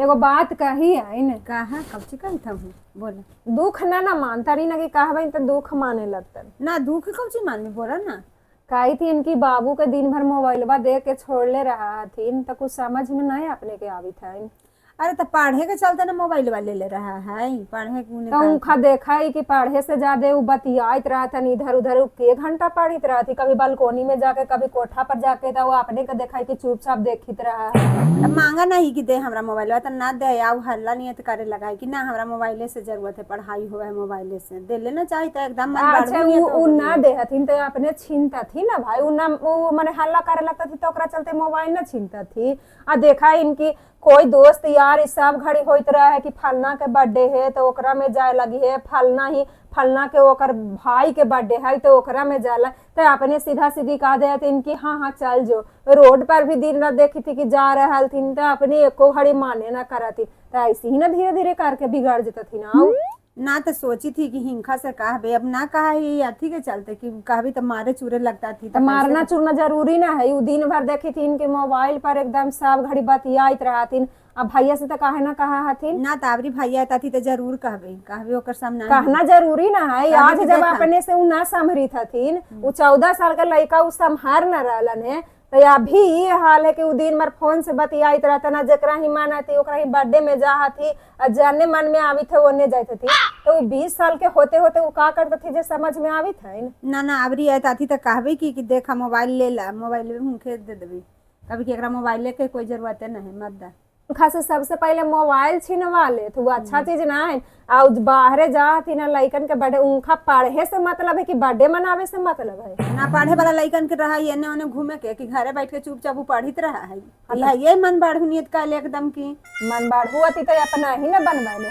एगो बात कही है न। कहा कब से कही था बोले। दुख ना मानता रही ना कि कहबे तो दुख माने लगता ना दुख कब से मान में बोला ना। कही थी इनकी बाबू के दिन भर मोबाइलबा दे के छोड़ले रहा थी तो कुछ समझ में नहीं अपने के आवी था। अरे तो पढ़े के चलते ना मोबाइल वाले ले रहा है पढ़े तो उनका देखा ही कि पढ़े से ज्यादा वो बतियात रहा था इधर उधर के घंटा पढ़ित रहा थी कभी बालकोनी में जाके कभी कोठा पर जाके था वो अपने के देखा कि चुपचाप देखित रहा है। मांगा नहीं कि दे हमरा मोबाइल तो ना दे आओ हल्ला नियत करे लगा कि ना हमरा मोबाइले से जरूरत है पढ़ाई हो है मोबाइले से दे लेना चाहिए तो एकदम अच्छा वो ना देहथिन तो अपने छीनता थी ना भाई वो माने हल्ला करे लगता थी तो ओकरा चलते मोबाइल ना छीनता थी। आ देखा इनकी कोई दोस्त यार इस सब घड़ी होइत रहा है कि फलना के बर्थडे है तो ओकरा में जाए लगी है फलना के ओकर भाई के बर्थडे है तो ओकरा में जाला तो अपने सीधा सीधी कह दे इनकी हाँ हाँ चल जो। रोड पर भी दिन रात देखी थी कि जा रहा थी तो अपने एको घड़ी माने ना करा थी तो ऐसे ही ना धीरे धीरे करके बिगड़ जाता थी ना तो सोची थी कि हिंखा से कहबे अब ना कहा ही अथी के चलते कि कहबी तो मारे चूरे लगता थी तो मारना चूरना जरूरी ना है वो दिन भर देखी थी इनके मोबाइल पर एकदम सब घड़ी बतियात रहा थी। अब भैया से तो काहे ना कहा हथिन ना तावरी भैया थी तो जरूर कहबे ओकर सामने कहना जरूरी ना है। आज जब अपने से उ ना संभरी थथिन वो 14 साल का लड़का उ संभार न रहलन है तो अभी ये हाल है कि वो दिन भर फोन से बतियात रहता ना जकरा ही मन आती ओकरा ही बर्थडे में जा थी और जाने मन में आवी थे ओने जाते थी तो वो 20 साल के होते होते वो का करते थे जो समझ में आवी थे ना आवरी आता थी तो कहबे कि देखा मोबाइल ले ला मोबाइल में हुनके दे देबी कभी कि एकरा मोबाइल के कोई जरूरत नहीं मत दा खास सबसे पहले मोबाइल छीनवा ले तो वो अच्छा चीज ना है। और बाहरे जा थी ना लइकन के बर्थडे उनका पढ़े से मतलब है कि बर्थडे मनावे से मतलब है ना पढ़े वाला लइकन के रहा एने ओने घूमे के कि घरे बैठ के चुपचाप पढ़ित रहा है ये मन बढ़ नियत का एकदम की मन बढ़ हुआ थी तो अपना ही ना बनवाने